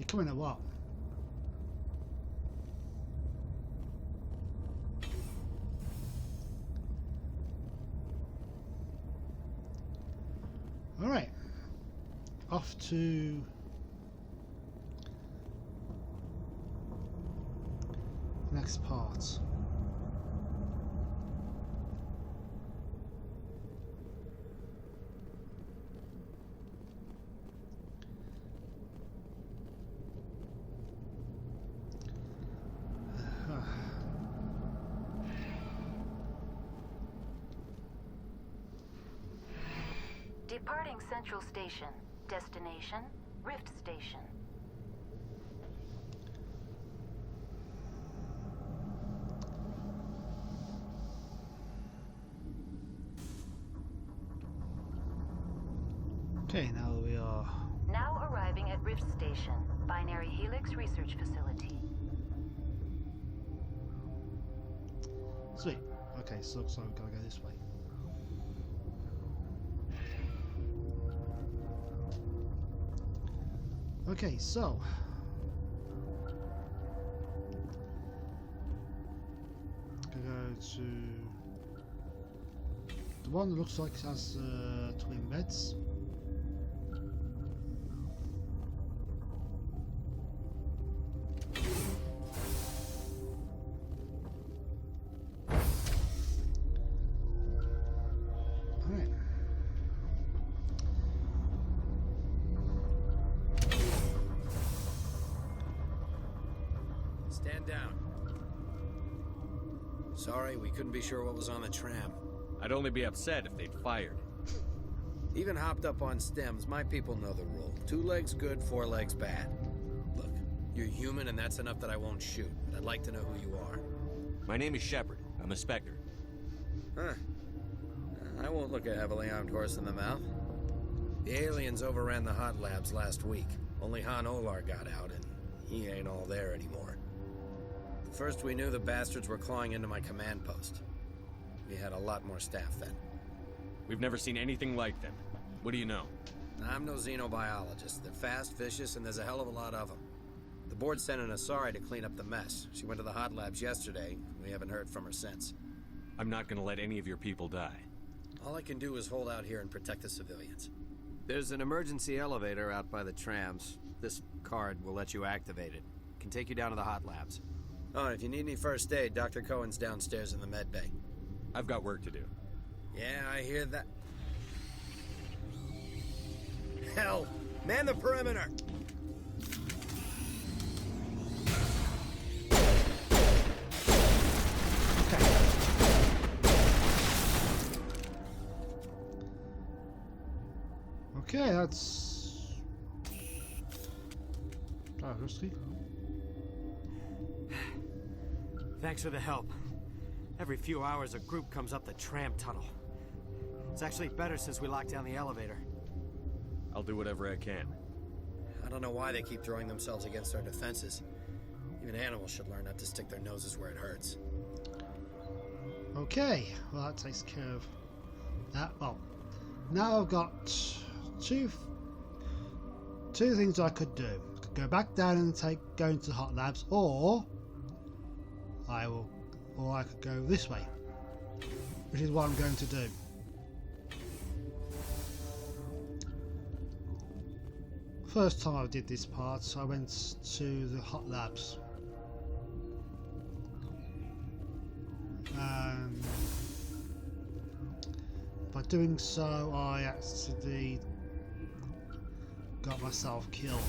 coming or what? Alright. Off to the next part. Departing Central Station. Destination, Rift Station. Okay, now we are... Now arriving at Rift Station, Binary Helix Research Facility. Sweet. Okay, so we've got to go this way. Okay, so go to the one that looks like it has twin beds. Stand down. Sorry, we couldn't be sure what was on the tram. I'd only be upset if they'd fired. Even hopped up on stems, my people know the rule. 2 legs good, 4 legs bad. Look, you're human and that's enough that I won't shoot, but I'd like to know who you are. My name is Shepard. I'm a Spectre. Huh. I won't look a heavily armed horse in the mouth. The aliens overran the hot labs last week. Only Han Olar got out, and he ain't all there anymore. First we knew the bastards were clawing into my command post. We had a lot more staff then. We've never seen anything like them. What do you know? I'm no xenobiologist. They're fast, vicious, and there's a hell of a lot of them. The board sent an Asari to clean up the mess. She went to the hot labs yesterday. We haven't heard from her since. I'm not gonna let any of your people die. All I can do is hold out here and protect the civilians. There's an emergency elevator out by the trams. This card will let you activate it. Can take you down to the hot labs. Oh, and if you need any first aid, Dr. Cohen's downstairs in the med bay. I've got work to do. Yeah, I hear that. Hell! Man the perimeter! Okay, that's... risky. Thanks for the help. Every few hours a group comes up the tram tunnel. It's actually better since we locked down the elevator. I'll do whatever I can. I don't know why they keep throwing themselves against our defenses. Even animals should learn not to stick their noses where it hurts. Okay, well that takes care of that. Well, now I've got two things I could do. I could go back down and go into the hot labs, or I could go this way, which is what I'm going to do. First time I did this part, I went to the hot labs, and by doing so I actually got myself killed.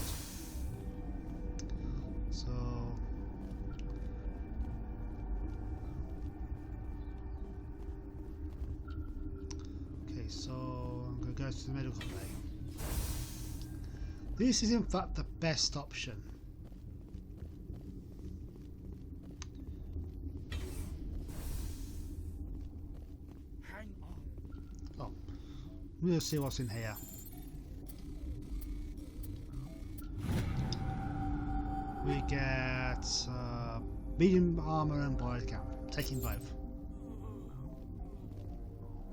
So so I'm going to go to the medical bay. This is in fact the best option. Hang on. Oh, we'll see what's in here. We get medium armor and body count. Taking both.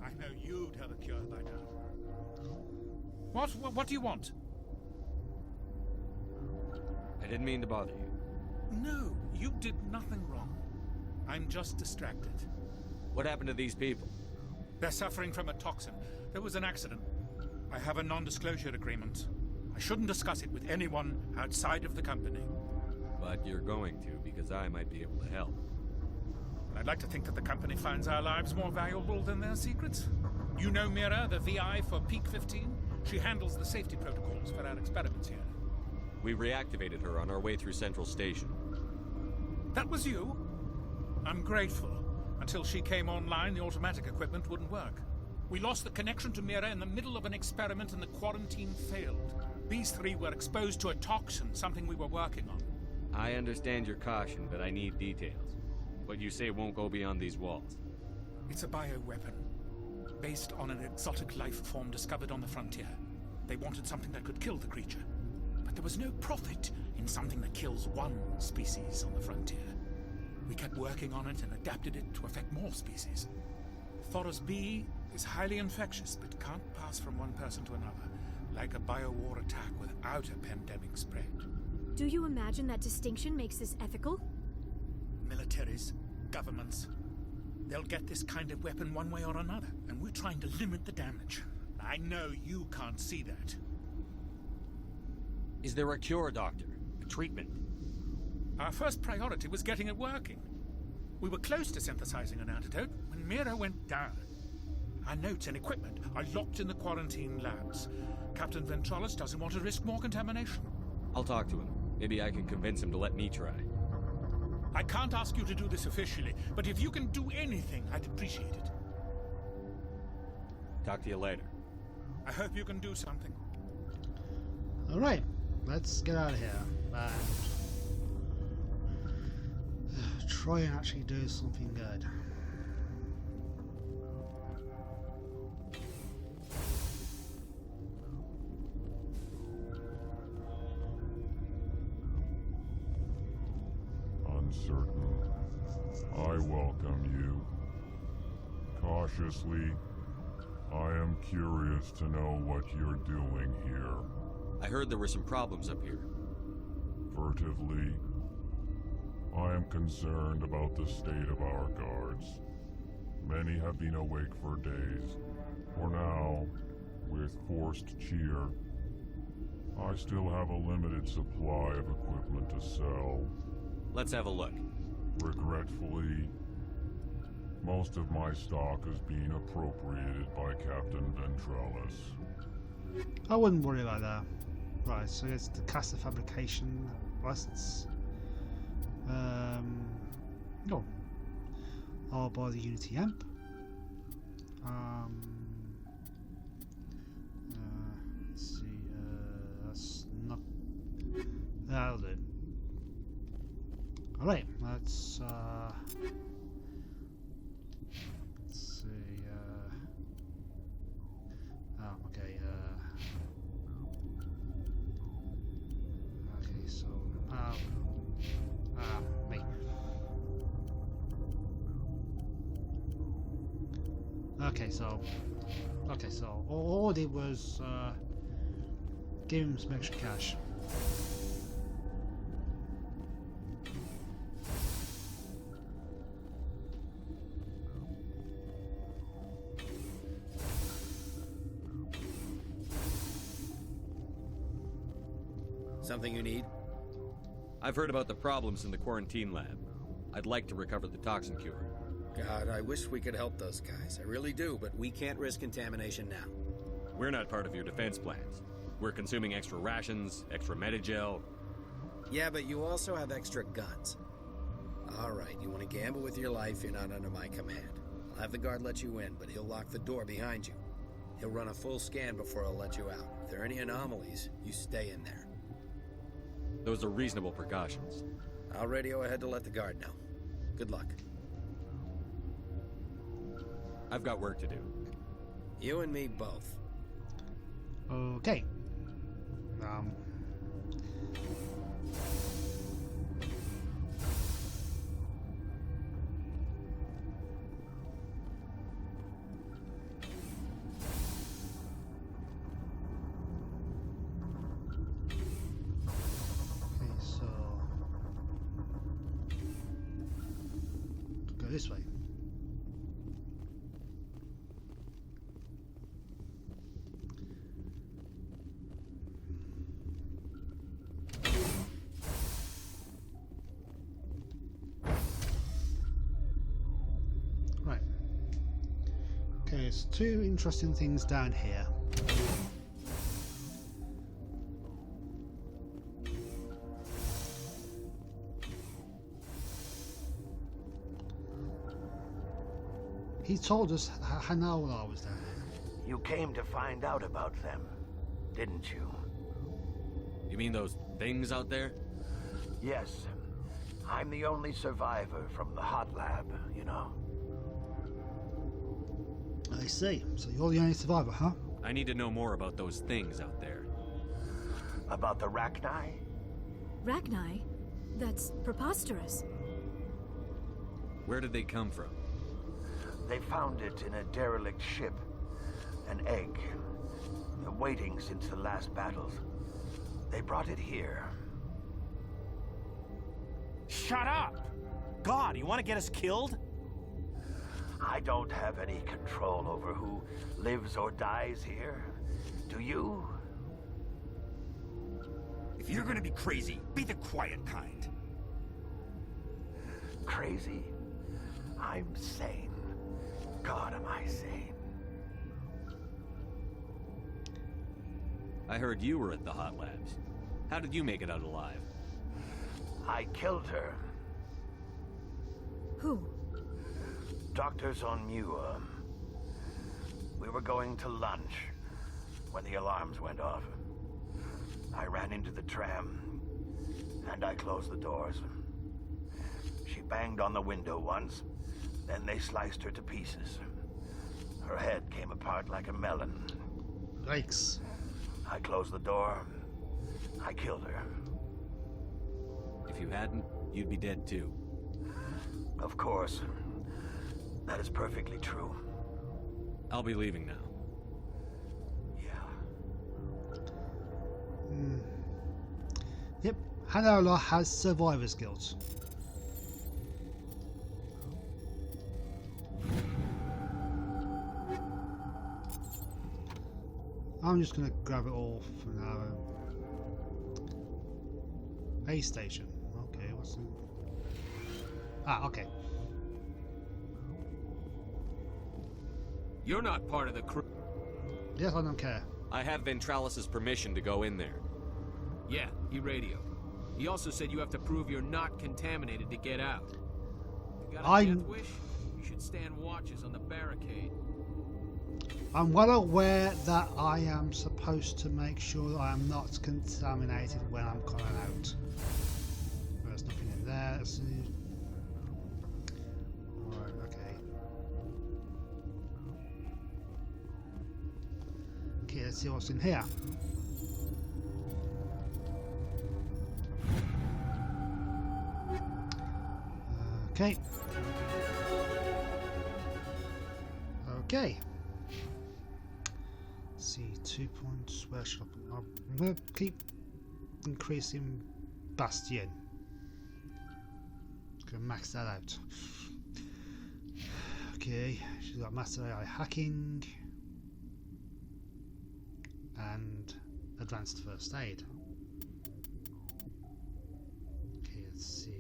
I know you'd have a cure by now. What do you want? I didn't mean to bother you. No, you did nothing wrong. I'm just distracted. What happened to these people? They're suffering from a toxin. There was an accident. I have a non-disclosure agreement. I shouldn't discuss it with anyone outside of the company. But you're going to, because I might be able to help. I'd like to think that the company finds our lives more valuable than their secrets. You know Mira, the VI for Peak 15? She handles the safety protocols for our experiments here. We reactivated her on our way through Central Station. That was you? I'm grateful. Until she came online, the automatic equipment wouldn't work. We lost the connection to Mira in the middle of an experiment and the quarantine failed. These three were exposed to a toxin, something we were working on. I understand your caution, but I need details. What you say won't go beyond these walls. It's a bioweapon, based on an exotic life form discovered on the frontier. They wanted something that could kill the creature. But there was no profit in something that kills one species on the frontier. We kept working on it and adapted it to affect more species. Thoros B is highly infectious, but can't pass from one person to another, like a biowar attack without a pandemic spread. Do you imagine that distinction makes this ethical? Militaries, governments, they'll get this kind of weapon one way or another, and we're trying to limit the damage. I know you can't see that. Is there a cure, Doctor? A treatment? Our first priority was getting it working. We were close to synthesizing an antidote when Mira went down. Our notes and equipment are locked in the quarantine labs. Captain Ventralis doesn't want to risk more contamination. I'll talk to him. Maybe I can convince him to let me try. I can't ask you to do this officially, but if you can do anything, I'd appreciate it. Talk to you later. I hope you can do something. Alright, let's get out of here and try and actually do something good. Uncertain. I welcome you. Cautiously, I am curious to know what you're doing here. I heard there were some problems up here. Furtively, I am concerned about the state of our guards. Many have been awake for days. For now, with forced cheer, I still have a limited supply of equipment to sell. Let's have a look. Regretfully, most of my stock is being appropriated by Captain Ventralis. I wouldn't worry about that. Right, so it's the caster fabrication license. Oh. I'll buy the Unity amp. Let's see, that's not... That'll do. Alright, let's see, oh, okay, okay, so, me. Okay, so, all I did was, give him some extra cash. Something you need? I've heard about the problems in the quarantine lab. I'd like to recover the toxin cure. God, I wish we could help those guys. I really do, but we can't risk contamination now. We're not part of your defense plans. We're consuming extra rations, extra Medigel. Yeah, but you also have extra guns. All right, you want to gamble with your life, you're not under my command. I'll have the guard let you in, but he'll lock the door behind you. He'll run a full scan before he'll let you out. If there are any anomalies, you stay in there. Those are reasonable precautions. I'll radio ahead to let the guard know. Good luck. I've got work to do. You and me both. Okay. Okay, so go this way. Right. Okay, there's two interesting things down here. He told us Hanaula was down here. You came to find out about them, didn't you? You mean those things out there? Yes. I'm the only survivor from the hot lab, you know. I see. So you're the only survivor, huh? I need to know more about those things out there. About the Rachni? Rachni? That's preposterous. Where did they come from? They found it in a derelict ship. An egg. Waiting since the last battles. They brought it here. Shut up! God, you want to get us killed? I don't have any control over who lives or dies here. Do you? If you're gonna be crazy, be the quiet kind. Crazy? I'm sane. God, am I sane? I heard you were at the hot labs. How did you make it out alive? I killed her. Who? Doctors on Muir. We were going to lunch when the alarms went off. I ran into the tram, and I closed the doors. She banged on the window once, then they sliced her to pieces. Her head came apart like a melon. Yikes. I closed the door. I killed her. If you hadn't, you'd be dead too. Of course. That is perfectly true. I'll be leaving now. Yeah. Yep, Hanaula has survivor's guilt. I'm just gonna grab it all for now. Base station. Okay, what's it? Ah, okay. You're not part of the crew. Yes, I don't care. I have Ventralis's permission to go in there. Yeah, he radioed. He also said you have to prove you're not contaminated to get out. You got a death wish? You should stand watches on the barricade. I'm well aware that I am supposed to make sure that I am not contaminated when I'm coming out. There's nothing in there. Let's see. Alright, okay. Okay, let's see what's in here. Okay. Okay. Let's see, 2 points. Where should I put? I'm going to keep increasing Bastion. Just going to max that out. Okay, she's got Master AI Hacking and Advanced First Aid. Okay, let's see.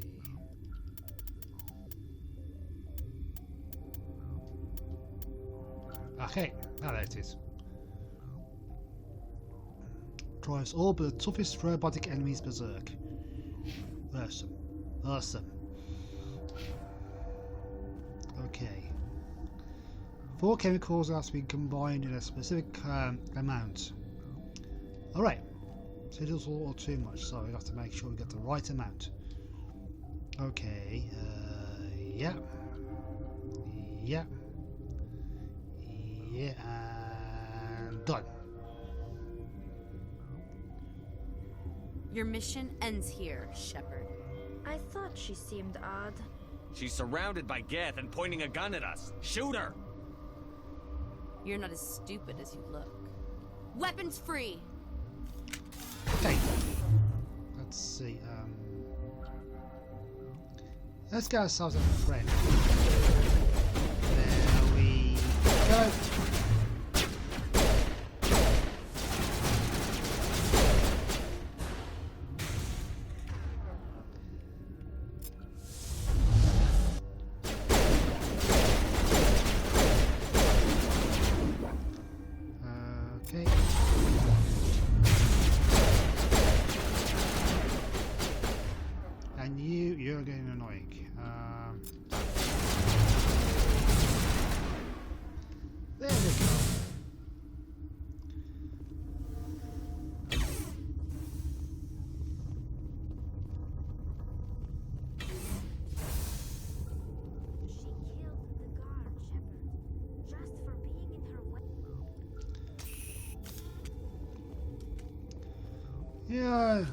Okay, now there it is. Drives all but the toughest robotic enemies berserk. Awesome. Awesome. Okay. 4 chemicals have to be combined in a specific amount. Alright. So it does all too much, so we have to make sure we get the right amount. Okay. Yeah. Yeah. Yeah, and done. Your mission ends here, Shepard. I thought she seemed odd. She's surrounded by Geth and pointing a gun at us. Shoot her! You're not as stupid as you look. Weapons free! Okay. let's see. Let's get ourselves a friend. There we go. Okay. And you're getting annoying. There we go. She killed the guard, Shepard, just for being in her way. Yeah.